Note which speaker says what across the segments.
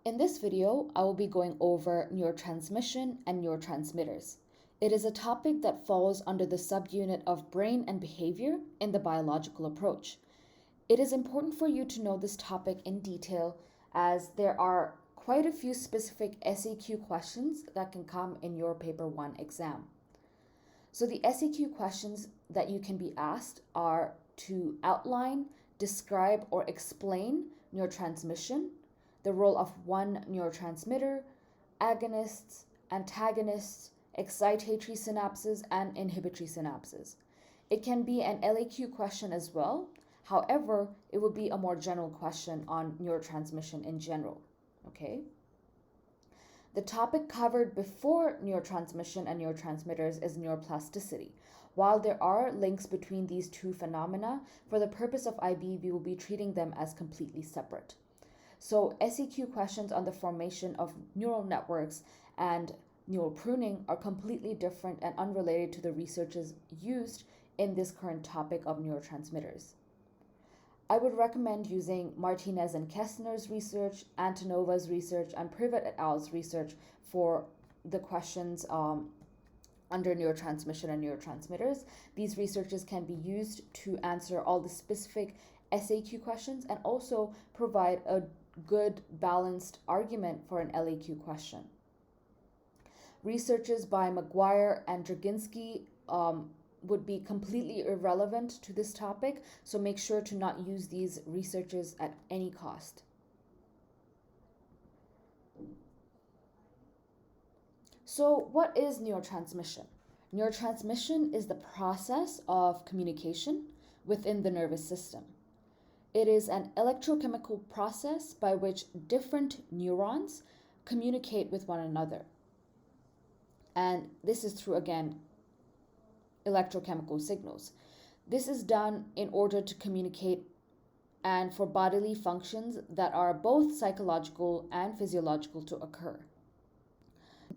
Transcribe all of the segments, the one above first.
Speaker 1: In this video, I will be going over neurotransmission and neurotransmitters. It is a topic that falls under the subunit of brain and behavior in the biological approach. It is important for you to know this topic in detail as there are quite a few specific SEQ questions that can come in your paper 1 exam. So the SEQ questions that you can be asked are to outline, describe, or explain neurotransmission, the role of one neurotransmitter, agonists, antagonists, excitatory synapses, and inhibitory synapses. It can be an LAQ question as well. However, it would be a more general question on neurotransmission in general. Okay. The topic covered before neurotransmission and neurotransmitters is neuroplasticity. While there are links between these two phenomena, for the purpose of IB, we will be treating them as completely separate. So SEQ questions on the formation of neural networks and neural pruning are completely different and unrelated to the researches used in this current topic of neurotransmitters. I would recommend using Martinez and Kestner's research, Antonova's research, and Privet et al.'s research for the questions under neurotransmission and neurotransmitters. These researches can be used to answer all the specific SAQ questions and also provide a good balanced argument for an LAQ question. Researches by McGuire and Draginsky would be completely irrelevant to this topic, so make sure to not use these researches at any cost. So what is neurotransmission? Neurotransmission is the process of communication within the nervous system. It is an electrochemical process by which different neurons communicate with one another. And this is through, again, electrochemical signals. This is done in order to communicate and for bodily functions that are both psychological and physiological to occur.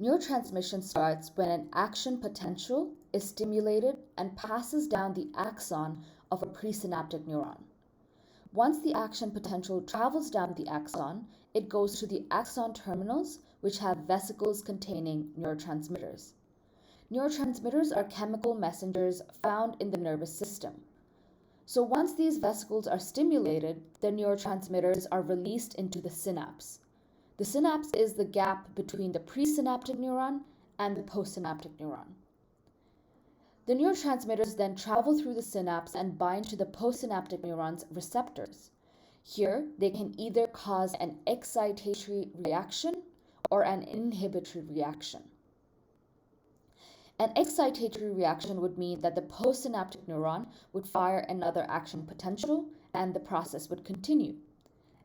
Speaker 1: Neurotransmission starts when an action potential is stimulated and passes down the axon of a presynaptic neuron. Once the action potential travels down the axon, it goes to the axon terminals, which have vesicles containing neurotransmitters. Neurotransmitters are chemical messengers found in the nervous system. So once these vesicles are stimulated, the neurotransmitters are released into the synapse. The synapse is the gap between the presynaptic neuron and the postsynaptic neuron. The neurotransmitters then travel through the synapse and bind to the postsynaptic neuron's receptors. Here, they can either cause an excitatory reaction or an inhibitory reaction. An excitatory reaction would mean that the postsynaptic neuron would fire another action potential and the process would continue.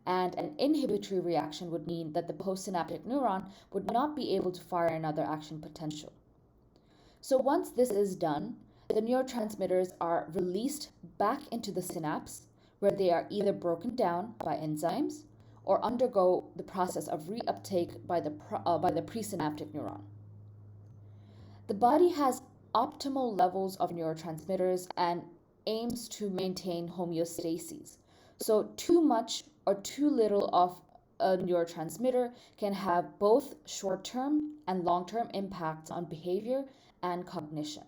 Speaker 1: And an inhibitory reaction would mean that the postsynaptic neuron would not be able to fire another action potential. So once this is done, the neurotransmitters are released back into the synapse, where they are either broken down by enzymes or undergo the process of reuptake by the presynaptic neuron. The body has optimal levels of neurotransmitters and aims to maintain homeostasis. So too much or too little of a neurotransmitter can have both short-term and long-term impacts on behavior and cognition.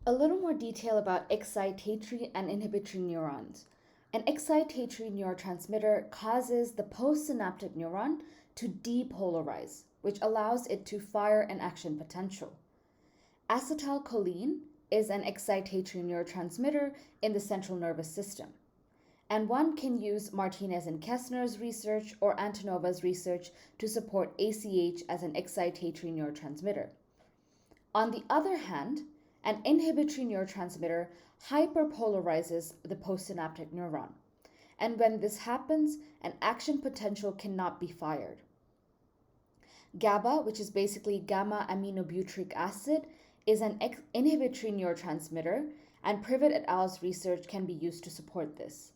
Speaker 1: A little more detail about excitatory and inhibitory neurons. An excitatory neurotransmitter causes the postsynaptic neuron to depolarize, which allows it to fire an action potential. Acetylcholine is an excitatory neurotransmitter in the central nervous system. And one can use Martinez and Kestner's research or Antonova's research to support ACH as an excitatory neurotransmitter. On the other hand, an inhibitory neurotransmitter hyperpolarizes the postsynaptic neuron. And when this happens, an action potential cannot be fired. GABA, which is basically gamma aminobutyric acid, is an inhibitory neurotransmitter, and Privet et al.'s research can be used to support this.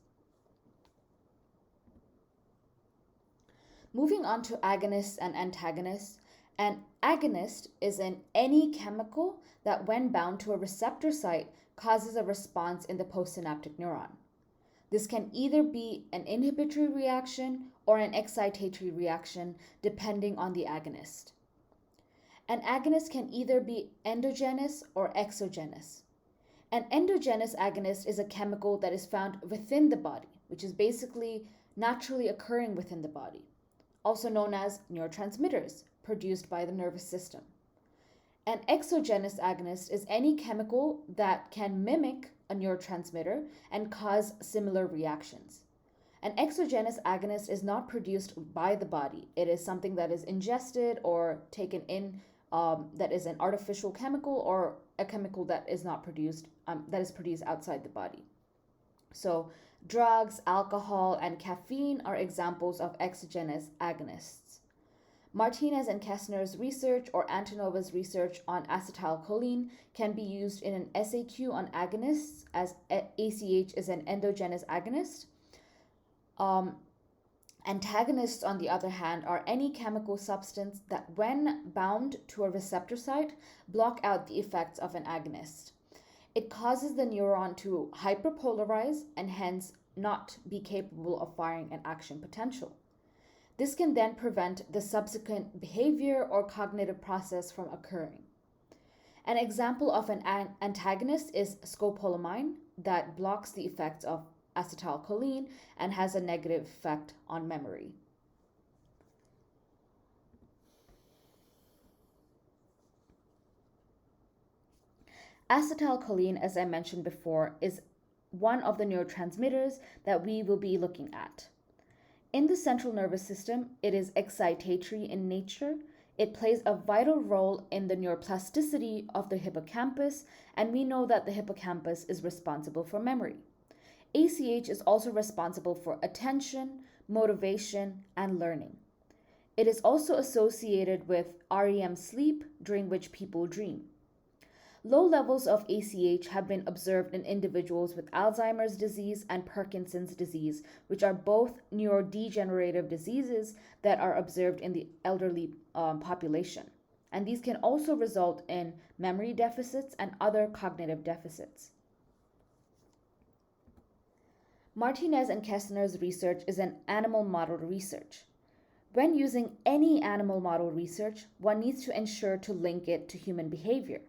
Speaker 1: Moving on to agonists and antagonists, an agonist is any chemical that when bound to a receptor site causes a response in the postsynaptic neuron. This can either be an inhibitory reaction or an excitatory reaction, depending on the agonist. An agonist can either be endogenous or exogenous. An endogenous agonist is a chemical that is found within the body, which is basically naturally occurring within the body, also known as neurotransmitters produced by the nervous system. An exogenous agonist is any chemical that can mimic a neurotransmitter and cause similar reactions. An exogenous agonist is not produced by the body. It is something that is ingested or taken in, that is an artificial chemical or a chemical that is not produced, that is produced outside the body. So drugs, alcohol, and caffeine are examples of exogenous agonists. Martinez and Kessner's research or Antonova's research on acetylcholine can be used in an SAQ on agonists, as ACH is an endogenous agonist. Antagonists, on the other hand, are any chemical substance that, when bound to a receptor site, block out the effects of an agonist. It causes the neuron to hyperpolarize and hence not be capable of firing an action potential. This can then prevent the subsequent behavior or cognitive process from occurring. An example of an antagonist is scopolamine that blocks the effects of acetylcholine and has a negative effect on memory. Acetylcholine, as I mentioned before, is one of the neurotransmitters that we will be looking at. In the central nervous system, it is excitatory in nature. It plays a vital role in the neuroplasticity of the hippocampus, and we know that the hippocampus is responsible for memory. ACH is also responsible for attention, motivation, and learning. It is also associated with REM sleep, during which people dream. Low levels of ACH have been observed in individuals with Alzheimer's disease and Parkinson's disease, which are both neurodegenerative diseases that are observed in the elderly population. And these can also result in memory deficits and other cognitive deficits. Martinez and Kessner's research is an animal model research. When using any animal model research, one needs to ensure to link it to human behavior.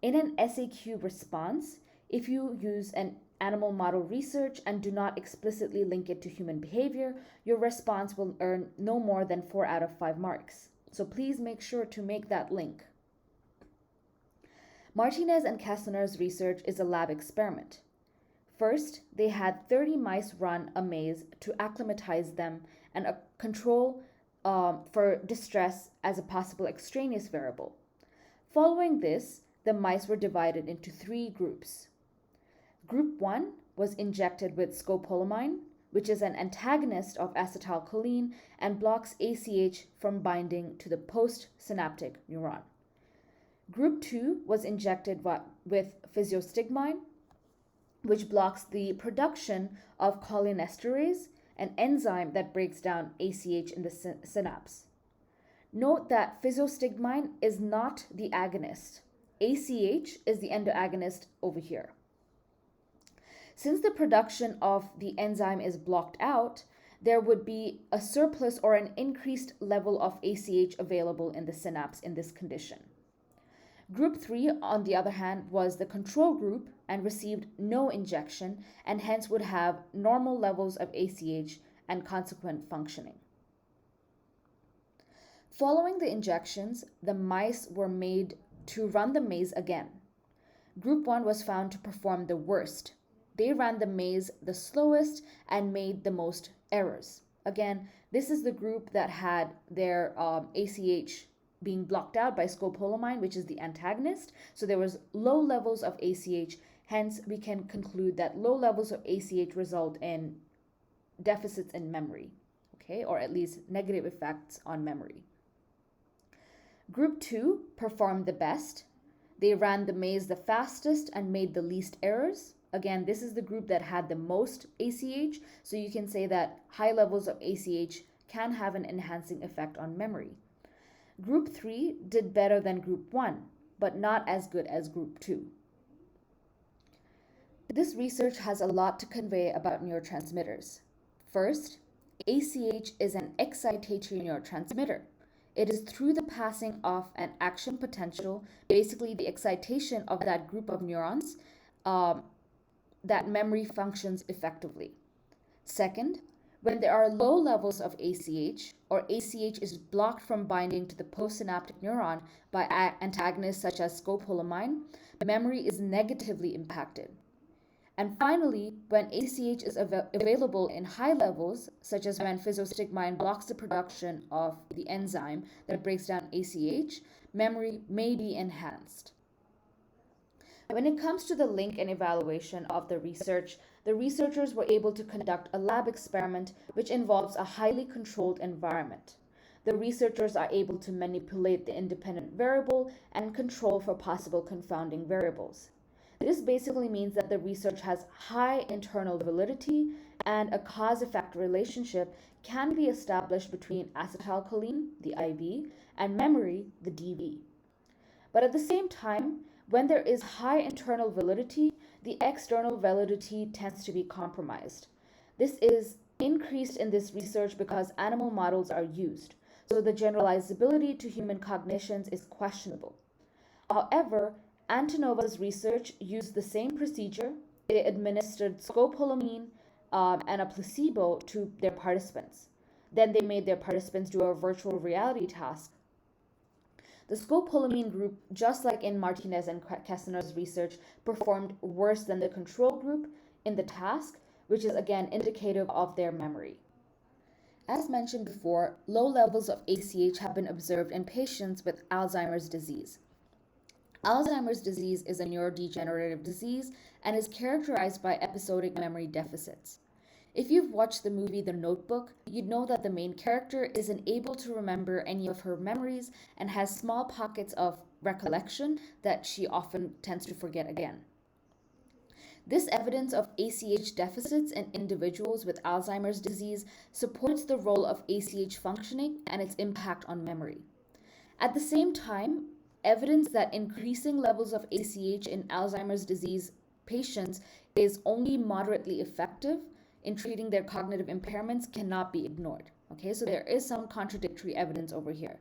Speaker 1: In an SAQ response, if you use an animal model research and do not explicitly link it to human behavior, your response will earn no more than 4 out of 5 marks. So please make sure to make that link. Martinez and Kessner's research is a lab experiment. First, they had 30 mice run a maze to acclimatize them and a control for distress as a possible extraneous variable. Following this, the mice were divided into 3 groups. Group 1 was injected with scopolamine, which is an antagonist of acetylcholine and blocks ACH from binding to the postsynaptic neuron. Group 2 was injected with physiostigmine, which blocks the production of cholinesterase, an enzyme that breaks down ACH in the synapse. Note that physiostigmine is not the agonist. ACH is the endoagonist over here. Since the production of the enzyme is blocked out, there would be a surplus or an increased level of ACH available in the synapse in this condition. Group 3, on the other hand, was the control group and received no injection and hence would have normal levels of ACH and consequent functioning. Following the injections, the mice were made to run the maze again. Group 1 was found to perform the worst. They ran the maze the slowest and made the most errors. Again, this is the group that had their ACH being blocked out by scopolamine, which is the antagonist. So there was low levels of ACH. Hence, we can conclude that low levels of ACH result in deficits in memory, okay, or at least negative effects on memory. Group 2 performed the best. They ran the maze the fastest and made the least errors. Again, this is the group that had the most ACH, so you can say that high levels of ACH can have an enhancing effect on memory. Group 3 did better than Group 1, but not as good as Group 2. This research has a lot to convey about neurotransmitters. First, ACH is an excitatory neurotransmitter. It is through the passing of an action potential, basically the excitation of that group of neurons, that memory functions effectively. Second, when there are low levels of ACH, or ACH is blocked from binding to the postsynaptic neuron by antagonists such as scopolamine, memory is negatively impacted. And finally, when ACH is available in high levels, such as when physostigmine blocks the production of the enzyme that breaks down ACH, memory may be enhanced. When it comes to the link and evaluation of the research, the researchers were able to conduct a lab experiment which involves a highly controlled environment. The researchers are able to manipulate the independent variable and control for possible confounding variables. This basically means that the research has high internal validity and a cause-effect relationship can be established between acetylcholine, the IV, and memory, the DV. But at the same time, when there is high internal validity, the external validity tends to be compromised. This is increased in this research because animal models are used, so the generalizability to human cognitions is questionable. However, Antonova's research used the same procedure. They administered scopolamine and a placebo to their participants. Then they made their participants do a virtual reality task. The scopolamine group, just like in Martinez and Kessner's research, performed worse than the control group in the task, which is again indicative of their memory. As mentioned before, low levels of ACH have been observed in patients with Alzheimer's disease. Alzheimer's disease is a neurodegenerative disease and is characterized by episodic memory deficits. If you've watched the movie The Notebook, you'd know that the main character isn't able to remember any of her memories and has small pockets of recollection that she often tends to forget again. This evidence of ACH deficits in individuals with Alzheimer's disease supports the role of ACH functioning and its impact on memory. At the same time, evidence that increasing levels of ACH in Alzheimer's disease patients is only moderately effective in treating their cognitive impairments cannot be ignored. Okay, so there is some contradictory evidence over here.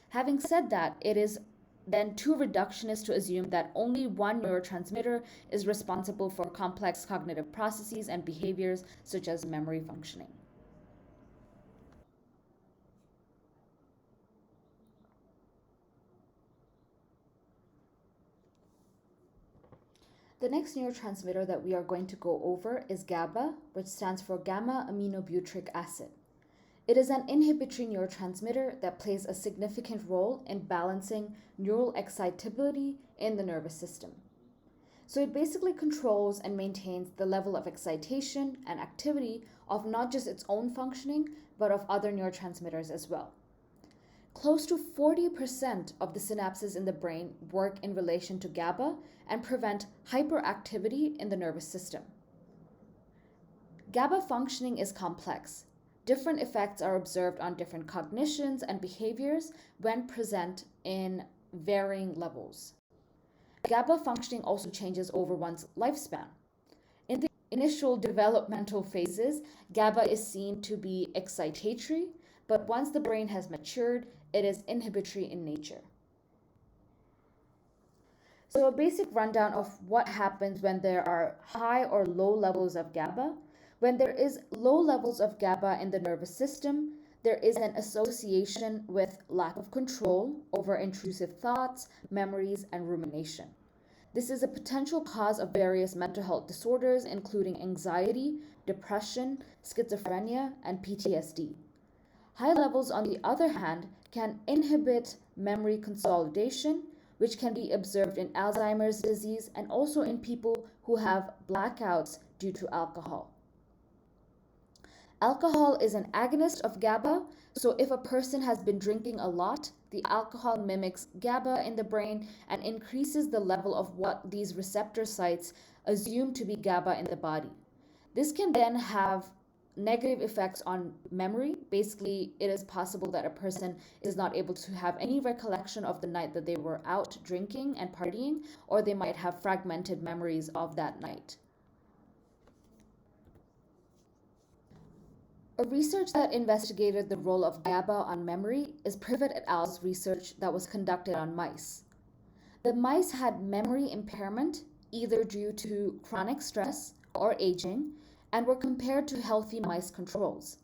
Speaker 1: Having said that, it is then too reductionist to assume that only one neurotransmitter is responsible for complex cognitive processes and behaviors such as memory functioning. The next neurotransmitter that we are going to go over is GABA, which stands for gamma aminobutyric acid. It is an inhibitory neurotransmitter that plays a significant role in balancing neural excitability in the nervous system. So it basically controls and maintains the level of excitation and activity of not just its own functioning, but of other neurotransmitters as well. Close to 40% of the synapses in the brain work in relation to GABA and prevent hyperactivity in the nervous system. GABA functioning is complex. Different effects are observed on different cognitions and behaviors when present in varying levels. GABA functioning also changes over one's lifespan. In the initial developmental phases, GABA is seen to be excitatory, but once the brain has matured, it is inhibitory in nature. So a basic rundown of what happens when there are high or low levels of GABA. When there is low levels of GABA in the nervous system, there is an association with lack of control over intrusive thoughts, memories, and rumination. This is a potential cause of various mental health disorders, including anxiety, depression, schizophrenia, and PTSD. High levels, on the other hand, can inhibit memory consolidation, which can be observed in Alzheimer's disease and also in people who have blackouts due to alcohol. Alcohol is an agonist of GABA, so if a person has been drinking a lot, the alcohol mimics GABA in the brain and increases the level of what these receptor sites assume to be GABA in the body. This can then have negative effects on memory. Basically, it is possible that a person is not able to have any recollection of the night that they were out drinking and partying, or they might have fragmented memories of that night. A research that investigated the role of GABA on memory is Privet et al.'s research that was conducted on mice. The mice had memory impairment either due to chronic stress or aging and were compared to healthy mice controls.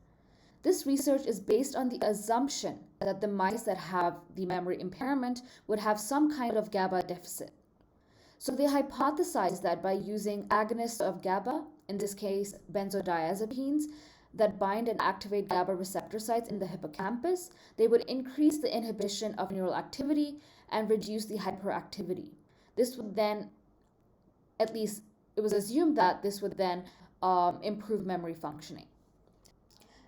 Speaker 1: This research is based on the assumption that the mice that have the memory impairment would have some kind of GABA deficit. So they hypothesized that by using agonists of GABA, in this case benzodiazepines, that bind and activate GABA receptor sites in the hippocampus, they would increase the inhibition of neural activity and reduce the hyperactivity. This would then, at least it was assumed that this would then improve memory functioning.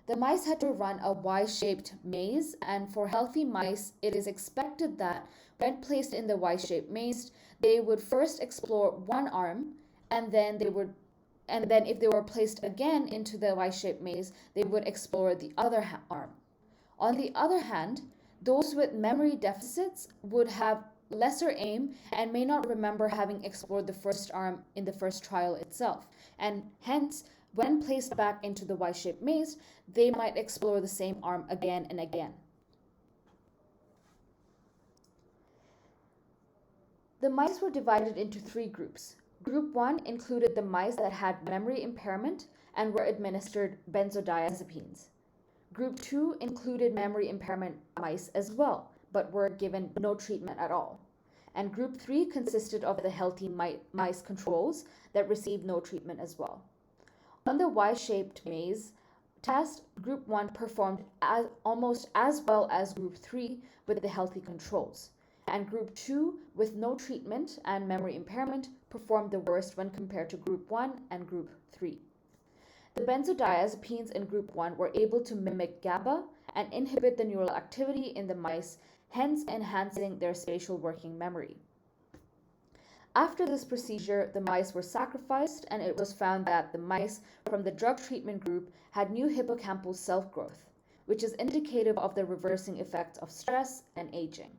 Speaker 1: The mice had to run a Y-shaped maze, and for healthy mice, it is expected that when placed in the Y-shaped maze, they would first explore one arm, and then if they were placed again into the Y-shaped maze, they would explore the other arm. On the other hand, those with memory deficits would have lesser aim and may not remember having explored the first arm in the first trial itself, and hence, when placed back into the Y-shaped maze, they might explore the same arm again and again. The mice were divided into 3 groups. Group 1 included the mice that had memory impairment and were administered benzodiazepines. Group 2 included memory impairment mice as well, but were given no treatment at all. And Group 3 consisted of the healthy mice controls that received no treatment as well. On the Y-shaped maze test, Group 1 performed almost as well as Group 3 with the healthy controls, and Group 2 with no treatment and memory impairment performed the worst when compared to Group 1 and Group 3. The benzodiazepines in Group 1 were able to mimic GABA and inhibit the neural activity in the mice, hence enhancing their spatial working memory. After this procedure, the mice were sacrificed, and it was found that the mice from the drug treatment group had new hippocampal self-growth, which is indicative of the reversing effects of stress and aging.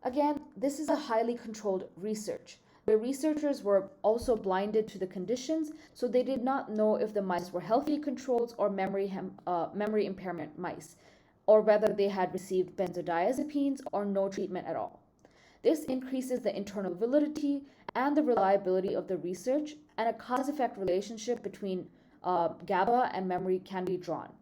Speaker 1: Again, this is a highly controlled research. The researchers were also blinded to the conditions, so they did not know if the mice were healthy controls or memory impairment mice, or whether they had received benzodiazepines or no treatment at all. This increases the internal validity and the reliability of the research, and a cause-effect relationship between GABA and memory can be drawn.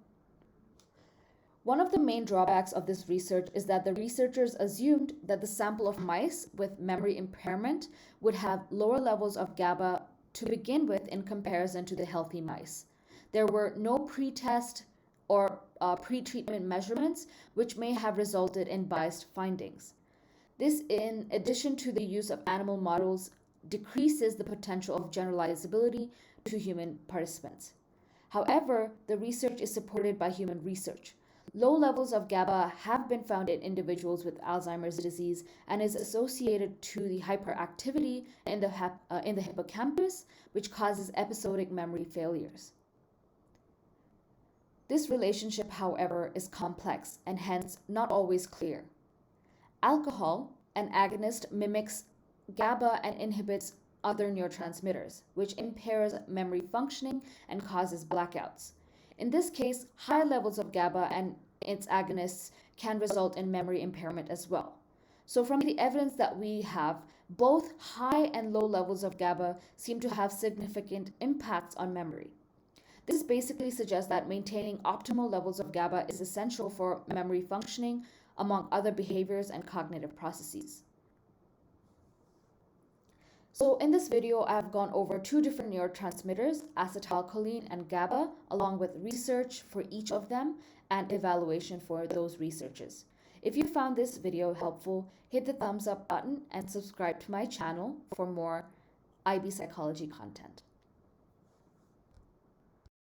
Speaker 1: One of the main drawbacks of this research is that the researchers assumed that the sample of mice with memory impairment would have lower levels of GABA to begin with in comparison to the healthy mice. There were no pre-test or pre-treatment measurements, which may have resulted in biased findings. This, in addition to the use of animal models, decreases the potential of generalizability to human participants. However, the research is supported by human research. Low levels of GABA have been found in individuals with Alzheimer's disease and is associated to the hyperactivity in the hippocampus, which causes episodic memory failures. This relationship, however, is complex and hence not always clear. Alcohol, an agonist, mimics GABA and inhibits other neurotransmitters, which impairs memory functioning and causes blackouts. In this case, high levels of GABA and its agonists can result in memory impairment as well. So from the evidence that we have, both high and low levels of GABA seem to have significant impacts on memory. This basically suggests that maintaining optimal levels of GABA is essential for memory functioning, among other behaviors and cognitive processes. So in this video, I've gone over 2 different neurotransmitters, acetylcholine and GABA, along with research for each of them and evaluation for those researches. If you found this video helpful, hit the thumbs up button and subscribe to my channel for more IB psychology content.